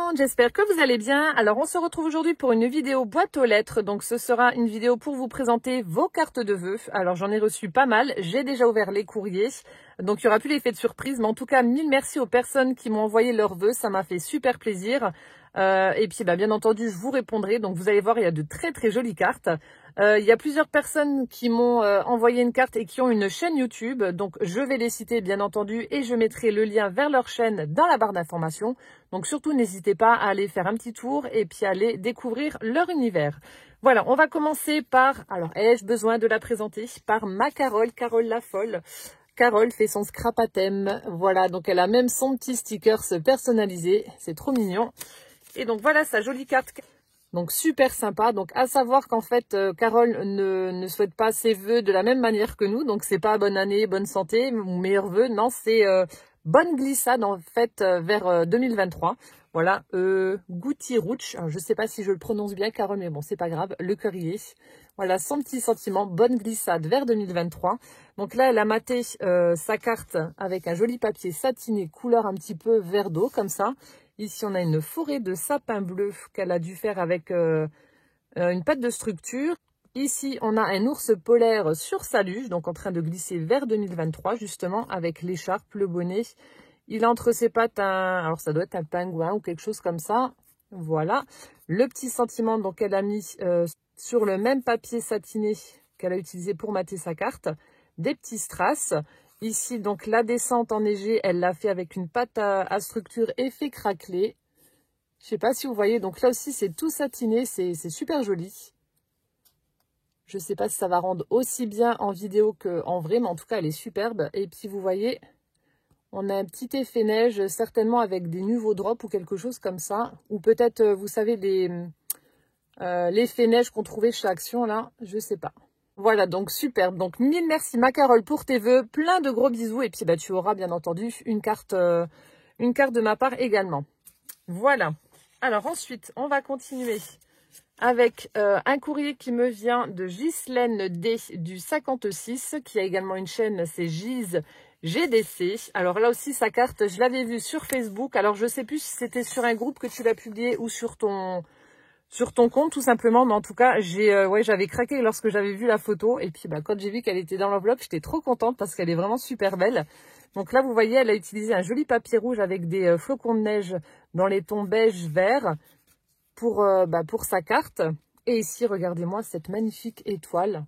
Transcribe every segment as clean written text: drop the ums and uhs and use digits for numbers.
monde, j'espère que vous allez bien. Alors on se retrouve aujourd'hui pour une vidéo boîte aux lettres. Donc ce sera une vidéo pour vous présenter vos cartes de vœux. Alors j'en ai reçu pas mal, j'ai déjà ouvert les courriers. Donc il n'y aura plus l'effet de surprise. Mais en tout cas, mille merci aux personnes qui m'ont envoyé leurs vœux. Ça m'a fait super plaisir. Et puis bien entendu, je vous répondrai. Donc vous allez voir, il y a de très très jolies cartes. Il y a plusieurs personnes qui m'ont envoyé une carte et qui ont une chaîne YouTube. Donc je vais les citer bien entendu et je mettrai le lien vers leur chaîne dans la barre d'informations. Donc surtout n'hésitez pas à aller faire un petit tour et puis à aller découvrir leur univers. Voilà, on va commencer par, alors ai-je besoin de la présenter, par ma Carole, Carole la folle. Carole fait son scrap à thème. Voilà, donc elle a même son petit sticker personnalisé. C'est trop mignon. Et donc voilà sa jolie carte. Donc super sympa. Donc à savoir qu'en fait Carole ne souhaite pas ses vœux de la même manière que nous. Donc c'est pas bonne année, bonne santé ou meilleurs vœux. Non, c'est bonne glissade en fait vers 2023. Voilà, Goutti Rouch. Je sais pas si je le prononce bien Carole, mais bon c'est pas grave. Le courrier. Voilà son petit sentiment. Bonne glissade vers 2023. Donc là elle a maté sa carte avec un joli papier satiné couleur un petit peu vert d'eau comme ça. Ici, on a une forêt de sapin bleu qu'elle a dû faire avec une pâte de structure. Ici, on a un ours polaire sur sa luge, donc en train de glisser vers 2023, justement, avec l'écharpe, le bonnet. Il a entre ses pattes alors ça doit être un pingouin ou quelque chose comme ça. Voilà. Le petit sentiment donc elle a mis sur le même papier satiné qu'elle a utilisé pour mater sa carte. Des petits strass. Ici, donc, la descente enneigée, elle l'a fait avec une pâte à structure effet craquelé. Je sais pas si vous voyez. Donc là aussi, c'est tout satiné. C'est super joli. Je sais pas si ça va rendre aussi bien en vidéo qu'en vrai. Mais en tout cas, elle est superbe. Et puis, vous voyez, on a un petit effet neige, certainement avec des nouveaux drops ou quelque chose comme ça. Ou peut-être, vous savez, l'effet neige qu'on trouvait chez Action, là. Je sais pas. Voilà, donc superbe. Donc, mille merci ma Carole pour tes vœux. Plein de gros bisous. Et puis, tu auras bien entendu une carte de ma part également. Voilà. Alors, ensuite, on va continuer avec un courrier qui me vient de Ghislaine D du 56, qui a également une chaîne, c'est Gise GDC. Alors là aussi, sa carte, je l'avais vue sur Facebook. Alors, je sais plus si c'était sur un groupe que tu l'as publié ou sur ton compte tout simplement, mais en tout cas j'avais craqué lorsque j'avais vu la photo et puis quand j'ai vu qu'elle était dans l'enveloppe, j'étais trop contente parce qu'elle est vraiment super belle. Donc là vous voyez, elle a utilisé un joli papier rouge avec des flocons de neige dans les tons beige vert pour sa carte. Et ici regardez-moi cette magnifique étoile,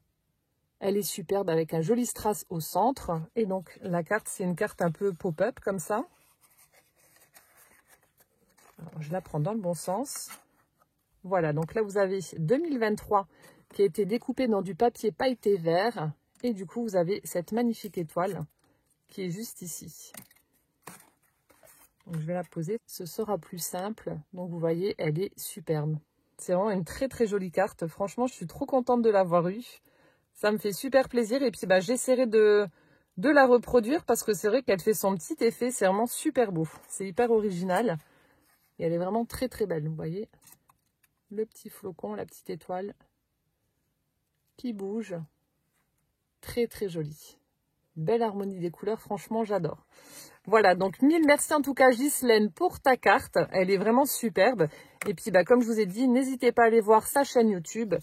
elle est superbe avec un joli strass au centre. Et donc la carte, c'est une carte un peu pop-up comme ça. Alors, je la prends dans le bon sens. Voilà, donc là, vous avez 2023 qui a été découpé dans du papier pailleté vert. Et du coup, vous avez cette magnifique étoile qui est juste ici. Donc, je vais la poser. Ce sera plus simple. Donc, vous voyez, elle est superbe. C'est vraiment une très, très jolie carte. Franchement, je suis trop contente de l'avoir eue. Ça me fait super plaisir. Et puis, j'essaierai de la reproduire parce que c'est vrai qu'elle fait son petit effet. C'est vraiment super beau. C'est hyper original. Et elle est vraiment très, très belle. Vous voyez ? Le petit flocon, la petite étoile qui bouge. Très, très joli. Belle harmonie des couleurs. Franchement, j'adore. Voilà, donc mille merci en tout cas, Ghislaine, pour ta carte. Elle est vraiment superbe. Et puis, comme je vous ai dit, n'hésitez pas à aller voir sa chaîne YouTube,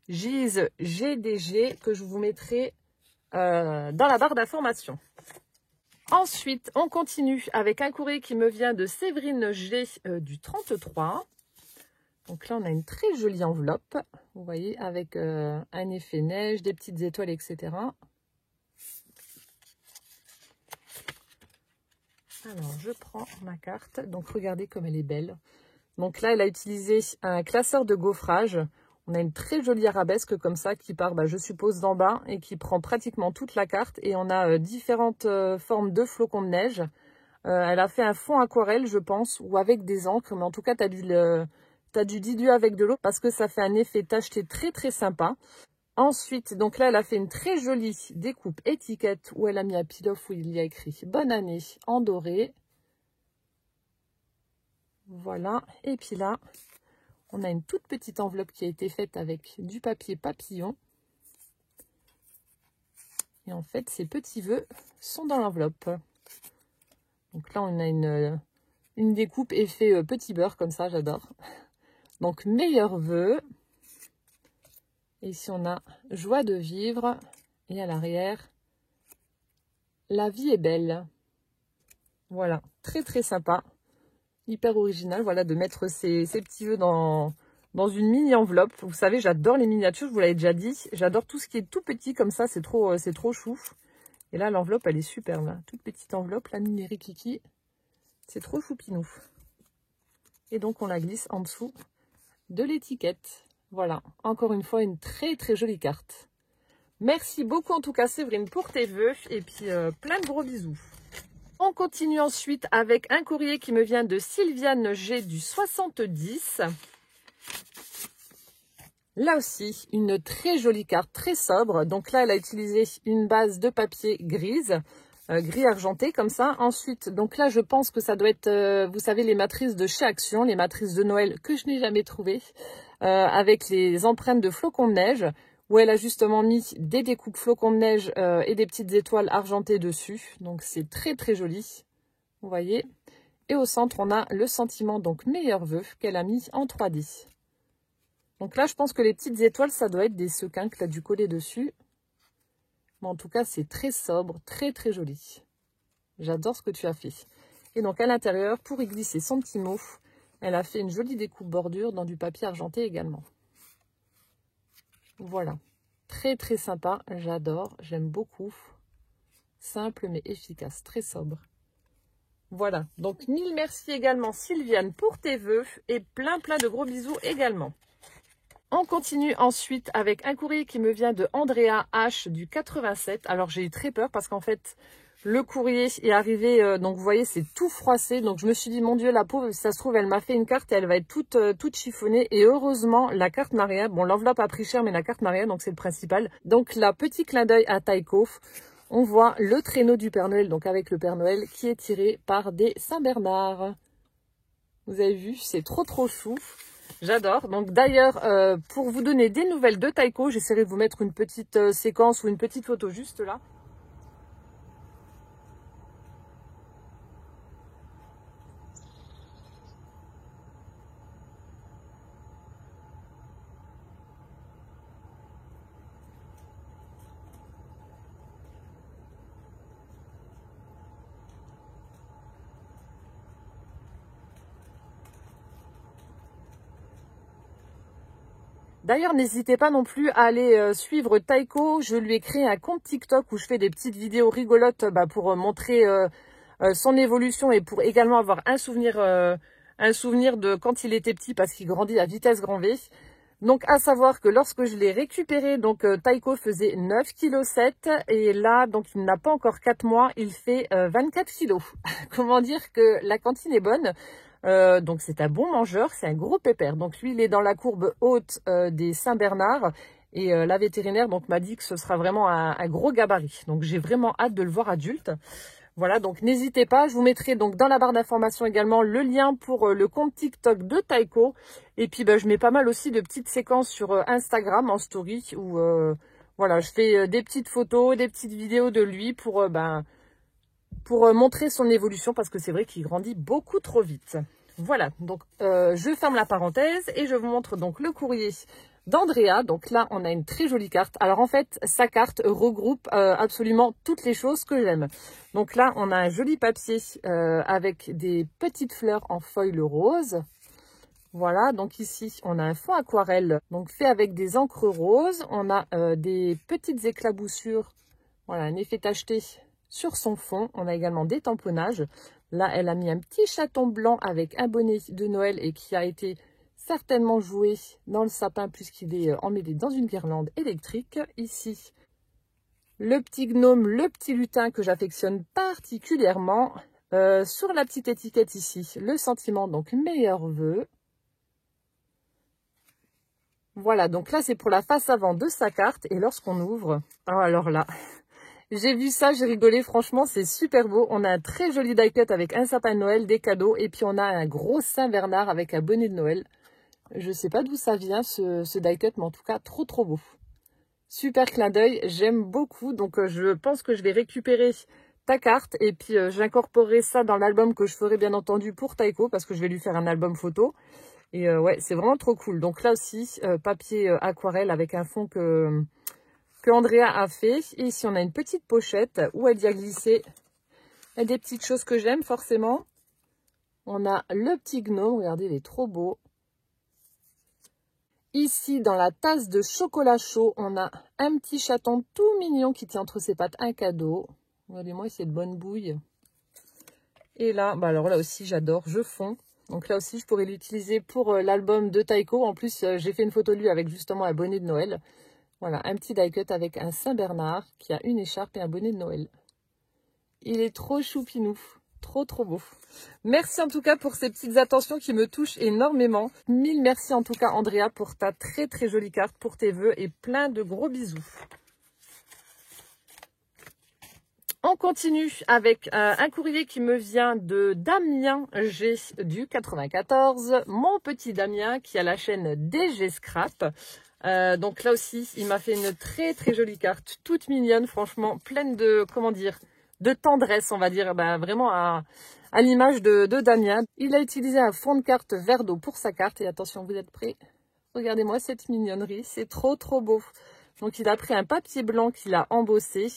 Gise GDG, que je vous mettrai dans la barre d'informations. Ensuite, on continue avec un courrier qui me vient de Séverine G du 33. Donc là, on a une très jolie enveloppe, vous voyez, avec un effet neige, des petites étoiles, etc. Alors, je prends ma carte. Donc, regardez comme elle est belle. Donc là, elle a utilisé un classeur de gaufrage. On a une très jolie arabesque comme ça qui part, je suppose, d'en bas et qui prend pratiquement toute la carte. Et on a différentes formes de flocons de neige. Elle a fait un fond aquarelle, je pense, ou avec des encres. Mais en tout cas, tu as dû diluer avec de l'eau parce que ça fait un effet tacheté très très sympa. Ensuite, donc là, elle a fait une très jolie découpe étiquette où elle a mis un peel-off où il y a écrit « Bonne année » en doré. Voilà. Et puis là, on a une toute petite enveloppe qui a été faite avec du papier papillon. Et en fait, ces petits vœux sont dans l'enveloppe. Donc là, on a une une découpe effet petit beurre comme ça, j'adore. Donc meilleurs vœux. Et ici on a joie de vivre. Et à l'arrière, la vie est belle. Voilà, très très sympa. Hyper original, voilà, de mettre ces petits vœux dans une mini enveloppe. Vous savez, j'adore les miniatures, je vous l'avais déjà dit. J'adore tout ce qui est tout petit comme ça, c'est trop chou. Et là, l'enveloppe, elle est superbe, là. Toute petite enveloppe, la mini Rikiki. C'est trop choupinou. Et donc, on la glisse en dessous de l'étiquette. Voilà, encore une fois, une très très jolie carte. Merci beaucoup en tout cas, Séverine, pour tes vœux. Et puis, plein de gros bisous. On continue ensuite avec un courrier qui me vient de Sylviane G du 70. Là aussi, une très jolie carte, très sobre. Donc là, elle a utilisé une base de papier grise, gris argenté comme ça. Ensuite, donc là, je pense que ça doit être, vous savez, les matrices de chez Action, les matrices de Noël que je n'ai jamais trouvées, avec les empreintes de flocons de neige, où elle a justement mis des découpes flocons de neige et des petites étoiles argentées dessus. Donc c'est très très joli, vous voyez. Et au centre, on a le sentiment, donc meilleur vœu, qu'elle a mis en 3D. Donc là, je pense que les petites étoiles, ça doit être des sequins qu'elle a dû coller dessus. Mais en tout cas, c'est très sobre, très très joli. J'adore ce que tu as fait. Et donc à l'intérieur, pour y glisser son petit mot, elle a fait une jolie découpe bordure dans du papier argenté également. Voilà. Très très sympa, j'adore, j'aime beaucoup. Simple mais efficace, très sobre. Voilà, donc mille merci également Sylviane pour tes vœux et plein de gros bisous également. On continue ensuite avec un courrier qui me vient de Andrea H du 87. Alors j'ai eu très peur parce qu'en fait le courrier est arrivé, donc vous voyez c'est tout froissé. Donc je me suis dit mon Dieu la pauvre, ça se trouve elle m'a fait une carte et elle va être toute chiffonnée. Et heureusement la carte n'a rien. Bon l'enveloppe a pris cher mais la carte n'a rien donc c'est le principal. Donc là petit clin d'œil à Taiko. On voit le traîneau du Père Noël, donc avec le Père Noël qui est tiré par des Saint-Bernard. Vous avez vu, c'est trop chou. J'adore. Donc d'ailleurs, pour vous donner des nouvelles de Taiko, j'essaierai de vous mettre une petite séquence ou une petite photo juste là. D'ailleurs, n'hésitez pas non plus à aller suivre Taiko. Je lui ai créé un compte TikTok où je fais des petites vidéos rigolotes pour montrer son évolution et pour également avoir un souvenir de quand il était petit parce qu'il grandit à vitesse grand V. Donc, à savoir que lorsque je l'ai récupéré, donc Taiko faisait 9,7 kg et là, donc il n'a pas encore 4 mois, il fait 24 kg. Comment dire que la cantine est bonne. Donc c'est un bon mangeur, c'est un gros pépère. Donc lui, il est dans la courbe haute des Saint-Bernard et la vétérinaire donc m'a dit que ce sera vraiment un gros gabarit. Donc j'ai vraiment hâte de le voir adulte. Voilà, donc n'hésitez pas, je vous mettrai donc dans la barre d'information également le lien pour le compte TikTok de Taiko. Et puis je mets pas mal aussi de petites séquences sur Instagram en story où voilà, je fais des petites photos, des petites vidéos de lui pour montrer son évolution parce que c'est vrai qu'il grandit beaucoup trop vite. Voilà, donc je ferme la parenthèse et je vous montre donc le courrier d'Andrea. Donc là, on a une très jolie carte. Alors en fait, sa carte regroupe absolument toutes les choses que j'aime. Donc là, on a un joli papier avec des petites fleurs en feuilles rose. Voilà, donc ici, on a un fond aquarelle donc fait avec des encres roses. On a des petites éclaboussures, voilà, un effet tacheté sur son fond. On a également des tamponnages. Là, elle a mis un petit chaton blanc avec un bonnet de Noël et qui a été certainement joué dans le sapin puisqu'il est emmêlé dans une guirlande électrique. Ici, le petit gnome, le petit lutin que j'affectionne particulièrement. Sur la petite étiquette ici, le sentiment, donc meilleur vœu. Voilà, donc là, c'est pour la face avant de sa carte. Et lorsqu'on ouvre, oh, alors là... J'ai vu ça, j'ai rigolé, franchement, c'est super beau. On a un très joli die-cut avec un sapin de Noël, des cadeaux, et puis on a un gros Saint-Bernard avec un bonnet de Noël. Je sais pas d'où ça vient, ce die-cut, mais en tout cas, trop beau. Super clin d'œil, j'aime beaucoup, donc je pense que je vais récupérer ta carte. Et puis j'incorporerai ça dans l'album que je ferai bien entendu pour Taiko, parce que je vais lui faire un album photo. Et ouais, c'est vraiment trop cool. Donc là aussi, papier aquarelle avec un fond que Andrea a fait. Et ici, on a une petite pochette où elle y a glissé des petites choses que j'aime forcément. On a le petit gnome, regardez, il est trop beau. Ici, dans la tasse de chocolat chaud, on a un petit chaton tout mignon qui tient entre ses pattes un cadeau. Regardez-moi, c'est de bonne bouille. Et là, bah alors là aussi, j'adore, je fonds. Donc là aussi, je pourrais l'utiliser pour l'album de Taiko. En plus, j'ai fait une photo de lui avec justement un bonnet de Noël. Voilà, un petit die cut avec un Saint-Bernard qui a une écharpe et un bonnet de Noël. Il est trop choupinou. Trop, trop beau. Merci en tout cas pour ces petites attentions qui me touchent énormément. Mille merci en tout cas, Andrea, pour ta très, très jolie carte pour tes vœux et plein de gros bisous. On continue avec un courrier qui me vient de Damien G du 94. Mon petit Damien qui a la chaîne DG Scrap. Donc là aussi, il m'a fait une très, très jolie carte. Toute mignonne, franchement, pleine de, comment dire, de tendresse, on va dire, vraiment à l'image de Damien. Il a utilisé un fond de carte vert d'eau pour sa carte. Et attention, vous êtes prêts? Regardez-moi cette mignonnerie, c'est trop trop beau. Donc il a pris un papier blanc qu'il a embossé,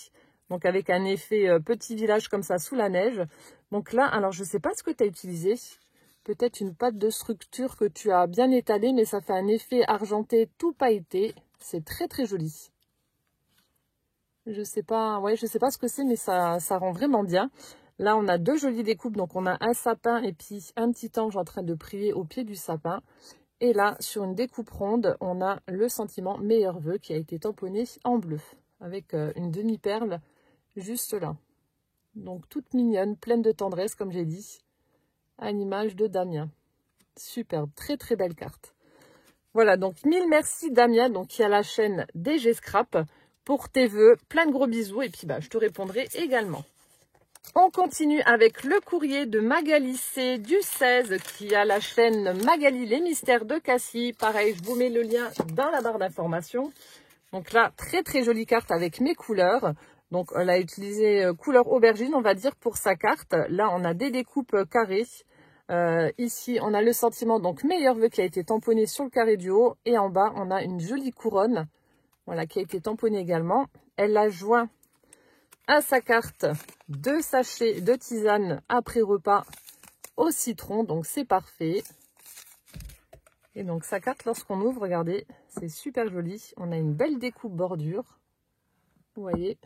donc avec un effet petit village comme ça sous la neige. Donc là, alors je ne sais pas ce que tu as utilisé. Peut-être une pâte de structure que tu as bien étalée, mais ça fait un effet argenté tout pailleté. C'est très très joli. Je sais pas, ouais, je sais pas ce que c'est, mais ça rend vraiment bien. Là, on a deux jolies découpes. Donc, on a un sapin et puis un petit ange en train de prier au pied du sapin. Et là, sur une découpe ronde, on a le sentiment meilleur vœu qui a été tamponné en bleu avec une demi-perle juste là. Donc, toute mignonne, pleine de tendresse, comme j'ai dit, à l'image de Damien. Superbe, très très belle carte. Voilà, donc mille merci Damien, donc qui a la chaîne DG Scrap, pour tes vœux, plein de gros bisous, et puis bah, je te répondrai également. On continue avec le courrier de Magali C du 16, qui a la chaîne Magali les mystères de Cassie. Pareil, je vous mets le lien dans la barre d'information. Donc là, très très jolie carte avec mes couleurs. Donc elle a utilisé couleur aubergine, on va dire, pour sa carte. Là, on a des découpes carrées. Ici, on a le sentiment, donc meilleur vœu qui a été tamponné sur le carré du haut. Et en bas, on a une jolie couronne. Voilà, qui a été tamponnée également. Elle a joint à sa carte 2 sachets de tisane après repas au citron. Donc, c'est parfait. Et donc, sa carte, lorsqu'on ouvre, regardez, c'est super joli. On a une belle découpe bordure. Vous voyez,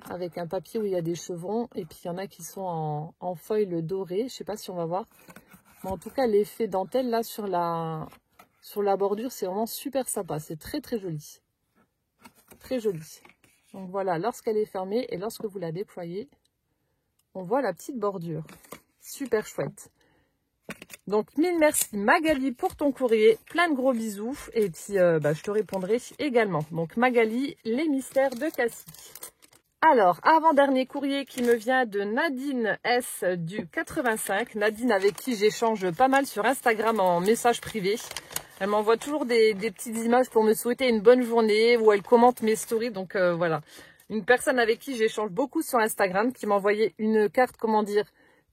avec un papier où il y a des chevrons. Et puis, il y en a qui sont en feuilles dorées. Je ne sais pas si on va voir. Mais en tout cas, l'effet dentelle, là, sur la bordure, c'est vraiment super sympa. C'est très, très joli. Très jolie. Donc voilà, lorsqu'elle est fermée et lorsque vous la déployez, on voit la petite bordure. Super chouette. Donc mille merci Magali pour ton courrier. Plein de gros bisous. Et puis je te répondrai également. Donc Magali, les mystères de Cassie. Alors, avant-dernier courrier qui me vient de Nadine S du 85. Nadine avec qui j'échange pas mal sur Instagram en message privé. Elle m'envoie toujours des petites images pour me souhaiter une bonne journée ou elle commente mes stories. Donc voilà, une personne avec qui j'échange beaucoup sur Instagram qui m'a envoyé une carte, comment dire,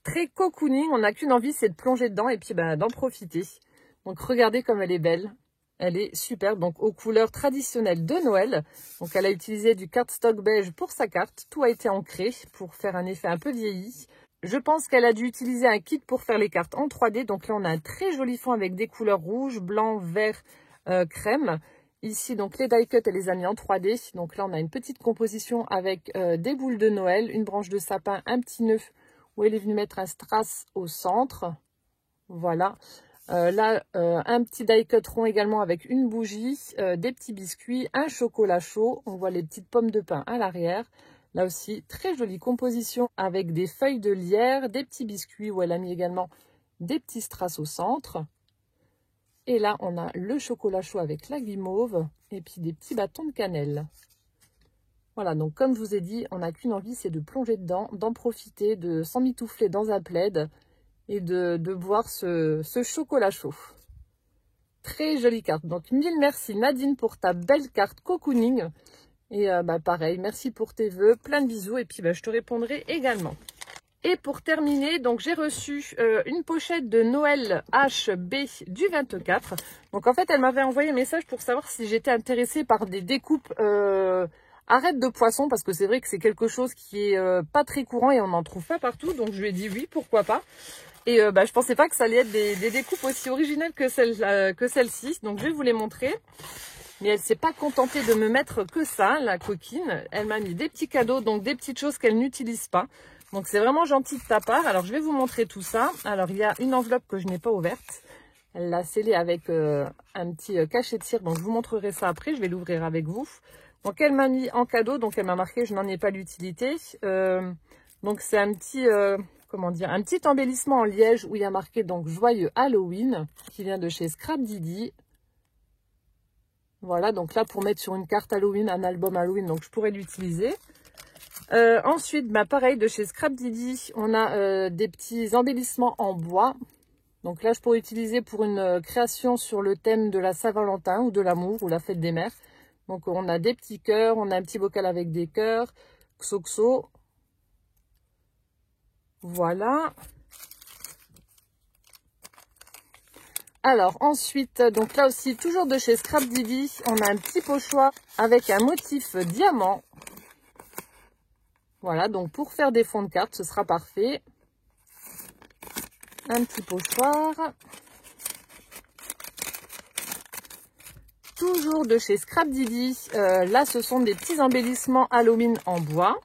très cocooning. On n'a qu'une envie, c'est de plonger dedans et puis d'en profiter. Donc regardez comme elle est belle. Elle est superbe, donc aux couleurs traditionnelles de Noël. Donc elle a utilisé du cardstock beige pour sa carte. Tout a été ancré pour faire un effet un peu vieilli. Je pense qu'elle a dû utiliser un kit pour faire les cartes en 3D. Donc là, on a un très joli fond avec des couleurs rouge, blanc, vert, crème. Ici, donc les die cuts, elle les a mis en 3D. Donc là, on a une petite composition avec des boules de Noël, une branche de sapin, un petit nœud où elle est venue mettre un strass au centre. Voilà. Là, un petit die cut rond également avec une bougie, des petits biscuits, un chocolat chaud. On voit les petites pommes de pin à l'arrière. Là aussi, très jolie composition avec des feuilles de lierre, des petits biscuits où elle a mis également des petits strass au centre. Et là, on a le chocolat chaud avec la guimauve et puis des petits bâtons de cannelle. Voilà, donc comme je vous ai dit, on n'a qu'une envie, c'est de plonger dedans, d'en profiter, de s'emmitoufler dans un plaid et de boire ce chocolat chaud. Très jolie carte. Donc, mille merci Nadine pour ta belle carte cocooning. Et pareil, merci pour tes vœux, plein de bisous et puis je te répondrai également. Et pour terminer, donc j'ai reçu une pochette de Noël HB du 24. Donc en fait, elle m'avait envoyé un message pour savoir si j'étais intéressée par des découpes arêtes de poisson, parce que c'est vrai que c'est quelque chose qui est pas très courant et on n'en trouve pas partout. Donc je lui ai dit oui, pourquoi pas. Et je pensais pas que ça allait être des découpes aussi originales que celle-ci. Donc je vais vous les montrer. Mais elle s'est pas contentée de me mettre que ça, la coquine. Elle m'a mis des petits cadeaux, donc des petites choses qu'elle n'utilise pas. Donc c'est vraiment gentil de ta part. Alors je vais vous montrer tout ça. Alors il y a une enveloppe que je n'ai pas ouverte. Elle l'a scellée avec un petit cachet de cire. Donc je vous montrerai ça après. Je vais l'ouvrir avec vous. Donc elle m'a mis en cadeau. Donc elle m'a marqué je n'en ai pas l'utilité. Donc c'est un petit... comment dire, un petit embellissement en liège où il y a marqué donc joyeux Halloween qui vient de chez Scrap Didi. Voilà, donc là pour mettre sur une carte Halloween, un album Halloween, donc je pourrais l'utiliser. Ensuite, pareil, de chez Scrap Didi, on a des petits embellissements en bois. Donc là, je pourrais utiliser pour une création sur le thème de la Saint-Valentin ou de l'amour ou la fête des mères. Donc on a des petits cœurs, on a un petit bocal avec des cœurs, xoxo. Voilà. Alors ensuite, donc là aussi, toujours de chez Scrap Didi, on a un petit pochoir avec un motif diamant. Voilà, donc pour faire des fonds de cartes, ce sera parfait. Un petit pochoir. Toujours de chez Scrap Didi, là ce sont des petits embellissements Halloween en bois.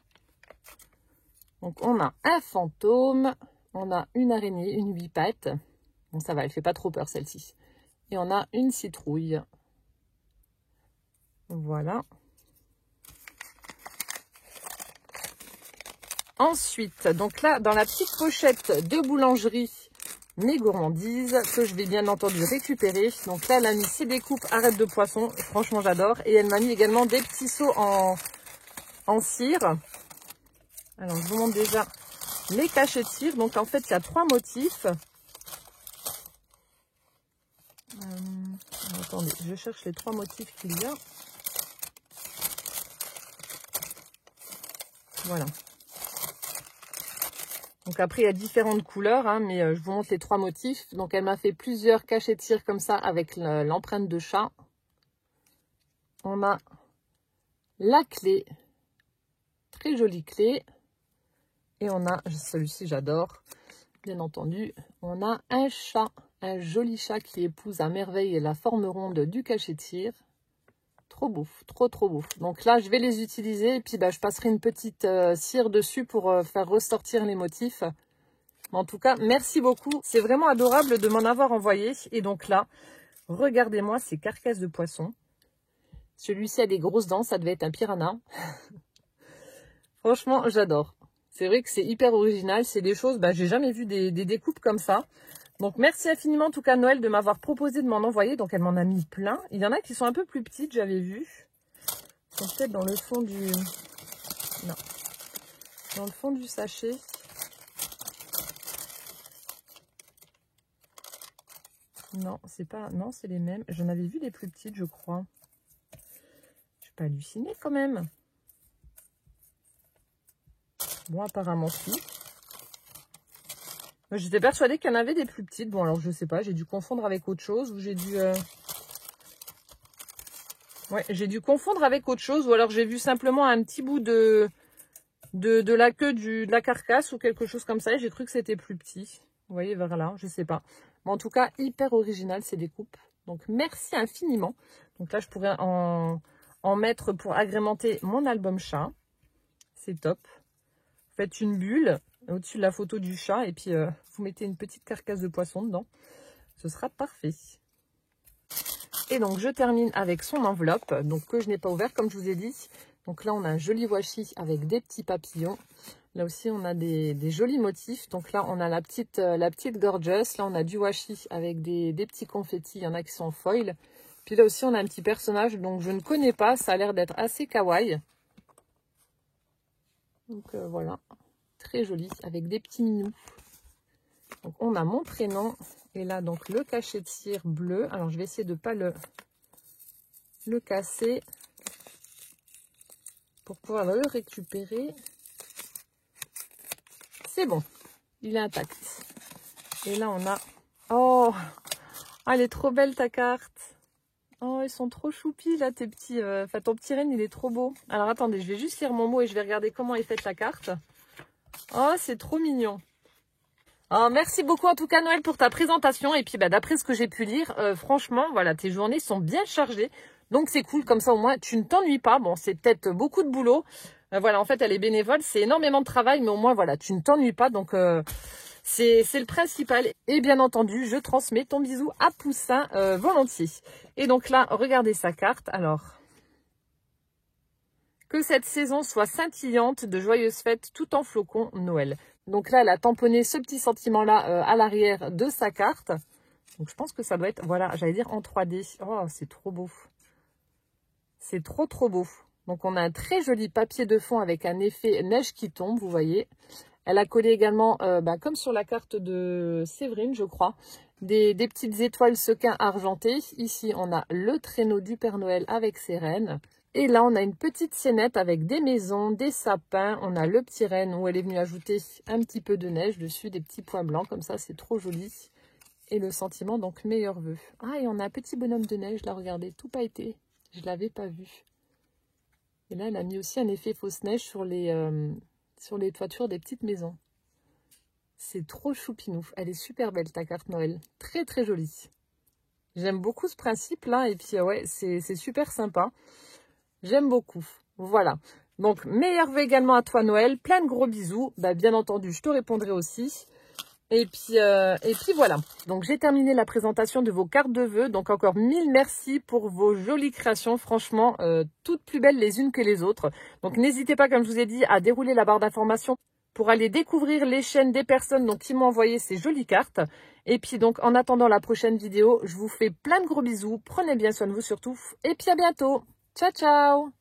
Donc on a un fantôme, on a une araignée, une 8 pattes. Bon, ça va, elle fait pas trop peur celle-ci. Et on a une citrouille. Voilà. Ensuite, donc là, dans la petite pochette de boulangerie, mes gourmandises, que je vais bien entendu récupérer. Donc là, elle a mis ses découpes arêtes de poisson. Franchement, j'adore. Et elle m'a mis également des petits seaux en cire. Alors, je vous montre déjà les cachets de cire. Donc, en fait, il y a 3 motifs. Attendez, je cherche les 3 motifs qu'il y a. Voilà. Donc après, il y a différentes couleurs, hein, mais je vous montre les 3 motifs. Donc elle m'a fait plusieurs cachets de cire comme ça avec l'empreinte de chat. On a la clé, très jolie clé. Et on a, celui-ci j'adore, bien entendu, on a un chat. Un joli chat qui épouse à merveille la forme ronde du cachet de cire. Trop beau, trop beau. Donc là, je vais les utiliser et puis je passerai une petite cire dessus pour faire ressortir les motifs. Mais en tout cas, merci beaucoup. C'est vraiment adorable de m'en avoir envoyé. Et donc là, regardez-moi ces carcasses de poisson. Celui-ci a des grosses dents, ça devait être un piranha. Franchement, j'adore. C'est vrai que c'est hyper original. C'est des choses, j'ai jamais vu des découpes comme ça. Donc, merci infiniment, en tout cas, Noël, de m'avoir proposé de m'en envoyer. Donc, elle m'en a mis plein. Il y en a qui sont un peu plus petites, j'avais vu. Ils sont peut-être dans le fond du... Non. Dans le fond du sachet. Non, c'est pas... Non, c'est les mêmes. J'en avais vu des plus petites, je crois. Je suis pas hallucinée, quand même. Bon, apparemment, si. J'étais persuadée qu'il y en avait des plus petites. Bon, alors je sais pas, j'ai dû confondre avec autre chose ou j'ai dû... Ouais, j'ai dû confondre avec autre chose ou alors j'ai vu simplement un petit bout de la queue de la carcasse ou quelque chose comme ça et j'ai cru que c'était plus petit. Vous voyez, vers là, je sais pas. Mais en tout cas, hyper original ces découpes. Donc, merci infiniment. Donc là, je pourrais en mettre pour agrémenter mon album chat. C'est top. Faites une bulle au-dessus de la photo du chat et puis vous mettez une petite carcasse de poisson dedans. Ce sera parfait. Et donc je termine avec son enveloppe, donc que je n'ai pas ouvert comme je vous ai dit. Donc là on a un joli washi avec des petits papillons. Là aussi on a des jolis motifs. Donc là on a la petite gorgeous. Là on a du washi avec des petits confettis. Il y en a qui sont en foil. Puis là aussi on a un petit personnage donc je ne connais pas. Ça a l'air d'être assez kawaii. Donc voilà. Très joli avec des petits minous. Donc on a mon prénom et là donc le cachet de cire bleu. Alors je vais essayer de ne pas le casser. pour pouvoir le récupérer. C'est bon, il est intact. Et là, on a... Oh, elle est trop belle ta carte. Oh, ils sont trop choupis là, tes petits... Enfin, ton petit renne, il est trop beau. Alors, attendez, je vais juste lire mon mot et je vais regarder comment est faite la carte. Oh, c'est trop mignon. Oh, merci beaucoup en tout cas Noël pour ta présentation. Et puis, d'après ce que j'ai pu lire, franchement, voilà, tes journées sont bien chargées. Donc, c'est cool, comme ça au moins, tu ne t'ennuies pas. Bon, c'est peut-être beaucoup de boulot. Voilà, en fait, elle est bénévole. C'est énormément de travail, mais au moins, voilà, tu ne t'ennuies pas. Donc... c'est le principal. Et bien entendu, je transmets ton bisou à Poussin volontiers. Et donc là, regardez sa carte. Alors, que cette saison soit scintillante, de joyeuses fêtes tout en flocons Noël. Donc là, elle a tamponné ce petit sentiment-là à l'arrière de sa carte. Donc je pense que ça doit être, voilà, j'allais dire en 3D. Oh, c'est trop beau. C'est trop, trop beau. Donc on a un très joli papier de fond avec un effet neige qui tombe, vous voyez. Elle a collé également, comme sur la carte de Séverine, je crois, des petites étoiles sequins argentées. Ici, on a le traîneau du Père Noël avec ses rennes. Et là, on a une petite scénette avec des maisons, des sapins. On a le petit renne où elle est venue ajouter un petit peu de neige dessus, des petits points blancs. Comme ça, c'est trop joli. Et le sentiment, donc, meilleur vœu. Ah, et on a un petit bonhomme de neige, là, regardez, tout pailleté. Je ne l'avais pas vu. Et là, elle a mis aussi un effet fausse neige sur les toitures des petites maisons. C'est trop choupinou. Elle est super belle ta carte Noël. Très très jolie. J'aime beaucoup ce principe là. Et puis ouais, c'est super sympa. J'aime beaucoup. Voilà. Donc meilleur vœu également à toi Noël. Plein de gros bisous. Bien entendu, je te répondrai aussi. Et puis voilà. Donc j'ai terminé la présentation de vos cartes de vœux. Donc encore 1000 merci pour vos jolies créations. Franchement, toutes plus belles les unes que les autres. Donc n'hésitez pas, comme je vous ai dit, à dérouler la barre d'informations pour aller découvrir les chaînes des personnes donc, qui m'ont envoyé ces jolies cartes. Et puis donc en attendant la prochaine vidéo, je vous fais plein de gros bisous. Prenez bien soin de vous surtout. Et puis à bientôt. Ciao ciao.